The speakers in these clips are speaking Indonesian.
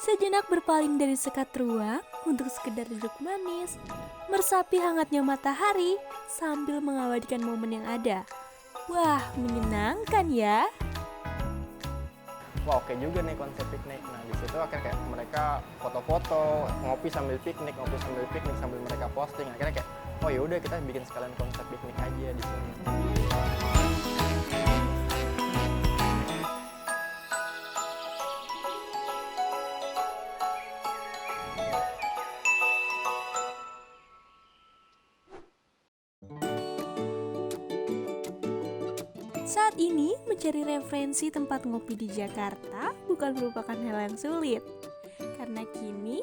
Sejenak berpaling dari sekat ruang untuk sekedar duduk manis, meresapi hangatnya matahari sambil mengabadikan momen yang ada. Wah, menyenangkan ya. Wah, oke juga nih konsep piknik. Nah, di situ akhirnya kayak mereka foto-foto, ngopi sambil piknik sambil mereka posting. Akhirnya kayak, oh ya udah kita bikin sekalian konsep piknik aja di sini. Saat ini mencari referensi tempat ngopi di Jakarta bukan merupakan hal yang sulit. Karena kini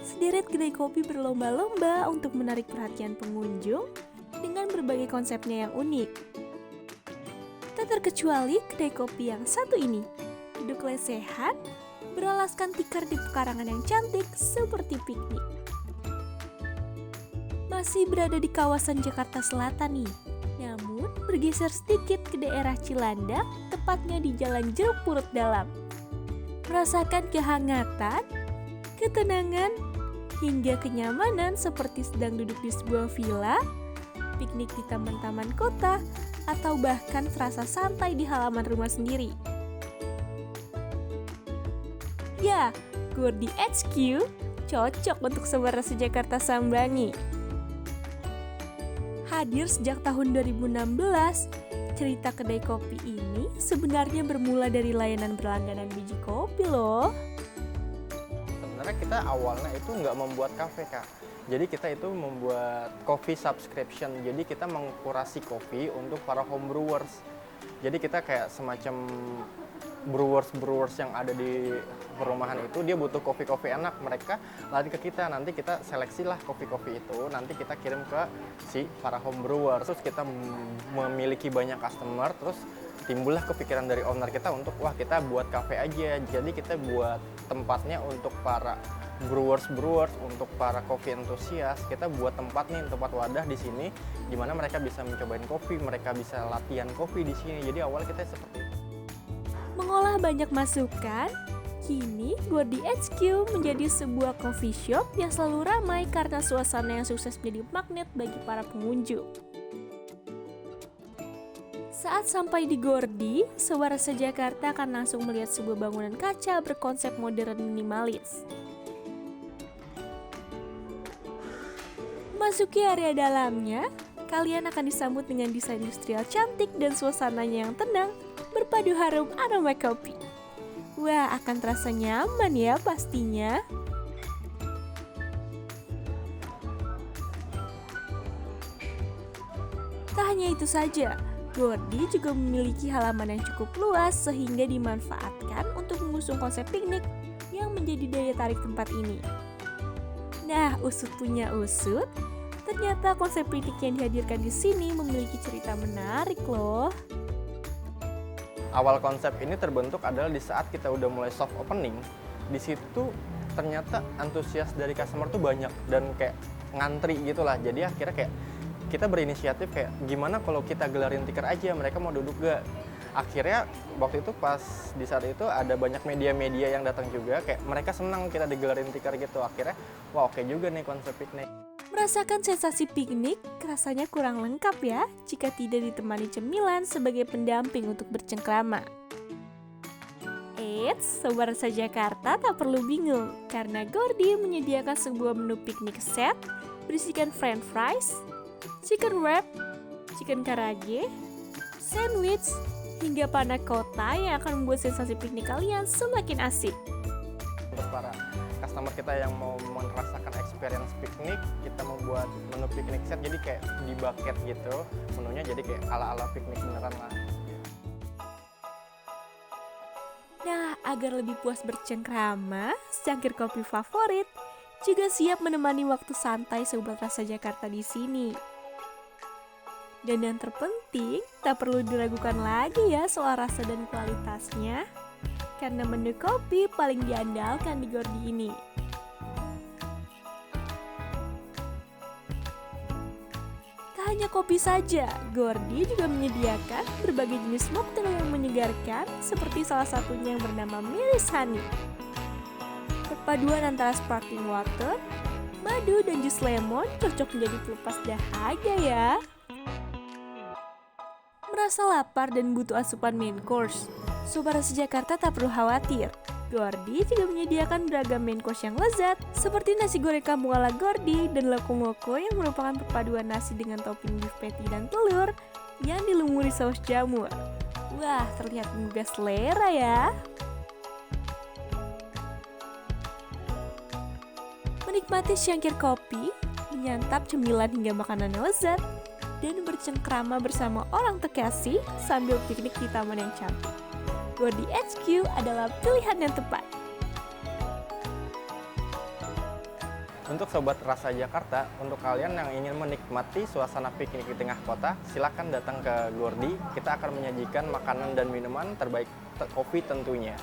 sederet kedai kopi berlomba-lomba untuk menarik perhatian pengunjung dengan berbagai konsepnya yang unik. Tak terkecuali kedai kopi yang satu ini, duduk lesehan, beralaskan tikar di pekarangan yang cantik seperti piknik. Masih berada di kawasan Jakarta Selatan nih, namun bergeser sedikit ke daerah Cilandak, tepatnya di Jalan Jeruk Purut Dalam. Merasakan kehangatan, ketenangan, hingga kenyamanan seperti sedang duduk di sebuah villa, piknik di taman-taman kota, atau bahkan serasa santai di halaman rumah sendiri. Ya, Gordi HQ cocok untuk Sobat Rasa Jakarta sambangi. Hadir sejak tahun 2016, cerita kedai kopi ini sebenarnya bermula dari layanan berlangganan biji kopi loh. Sebenarnya kita awalnya itu nggak membuat kafe, Kak. Jadi kita itu membuat coffee subscription. Jadi kita mengkurasi kopi untuk para home brewers. Jadi kita kayak semacam brewers yang ada di perumahan itu, dia butuh kopi-kopi enak, mereka lari ke kita, nanti kita seleksilah kopi-kopi itu, nanti kita kirim ke si para home brewer. Terus kita memiliki banyak customer, terus timbullah kepikiran dari owner kita untuk wah kita buat cafe aja. Jadi kita buat tempatnya untuk para brewers, untuk para kopi entusias. Kita buat tempat wadah di sini di mana mereka bisa mencobain kopi, mereka bisa latihan kopi di sini. Jadi awal kita seperti itu. Mengolah banyak masukan, kini Gordi HQ menjadi sebuah coffee shop yang selalu ramai karena suasana yang sukses menjadi magnet bagi para pengunjung. Saat sampai di Gordi, Sobat Rasa Jakarta akan langsung melihat sebuah bangunan kaca berkonsep modern minimalis. Memasuki area dalamnya, kalian akan disambut dengan desain industrial cantik dan suasananya yang tenang, berpadu harum aroma kopi. Wah, akan terasa nyaman ya pastinya. Tak hanya itu saja, Gordi juga memiliki halaman yang cukup luas sehingga dimanfaatkan untuk mengusung konsep piknik yang menjadi daya tarik tempat ini. Nah, usut punya usut, ternyata konsep piknik yang dihadirkan di sini memiliki cerita menarik loh. Awal konsep ini terbentuk adalah di saat kita udah mulai soft opening. Di situ ternyata antusias dari customer tuh banyak dan kayak ngantri gitulah. Jadi akhirnya kayak kita berinisiatif kayak gimana kalau kita gelarin tikar aja, mereka mau duduk gak? Akhirnya waktu itu pas di saat itu ada banyak media-media yang datang juga, kayak mereka senang kita digelarin tikar gitu. Akhirnya wah oke juga nih konsep piknik. Merasakan sensasi piknik rasanya kurang lengkap ya jika tidak ditemani cemilan sebagai pendamping untuk bercengkrama. Eits, Sobat Rasa Jakarta tak perlu bingung karena Gordi menyediakan sebuah menu piknik set berisikan french fries, chicken wrap, chicken karage, sandwich, hingga panna cotta yang akan membuat sensasi piknik kalian semakin asik. Untuk para customer kita yang mau merasakan experience piknik, kita membuat menu piknik set jadi kayak di bucket gitu menunya, jadi kayak ala-ala piknik beneran lah. Nah, agar lebih puas bercengkrama, secangkir kopi favorit juga siap menemani waktu santai Sobat Rasa Jakarta di sini. Dan yang terpenting, tak perlu diragukan lagi ya soal rasa dan kualitasnya, karena menu kopi paling diandalkan di Gordi ini. Tak hanya kopi saja, Gordi juga menyediakan berbagai jenis mocktail yang menyegarkan, seperti salah satunya yang bernama Miris Honey. Perpaduan antara sparkling water, madu, dan jus lemon cocok menjadi pelepas dahaga ya. Merasa lapar dan butuh asupan main course? Sobat Rasa Jakarta tak perlu khawatir. Gordi juga menyediakan beragam main course yang lezat, seperti nasi goreng kampung ala Gordi dan loco-moco yang merupakan perpaduan nasi dengan topping beef patty dan telur yang dilumuri saus jamur. Wah, terlihat menggugah selera ya. Menikmati secangkir kopi, menyantap cemilan hingga makanan yang lezat, dan bercengkrama bersama orang terkasih sambil piknik di taman yang cantik. Gordi HQ adalah pilihan yang tepat. Untuk Sobat Rasa Jakarta, untuk kalian yang ingin menikmati suasana piknik di tengah kota, silakan datang ke Gordi. Kita akan menyajikan makanan dan minuman terbaik, kopi tentunya.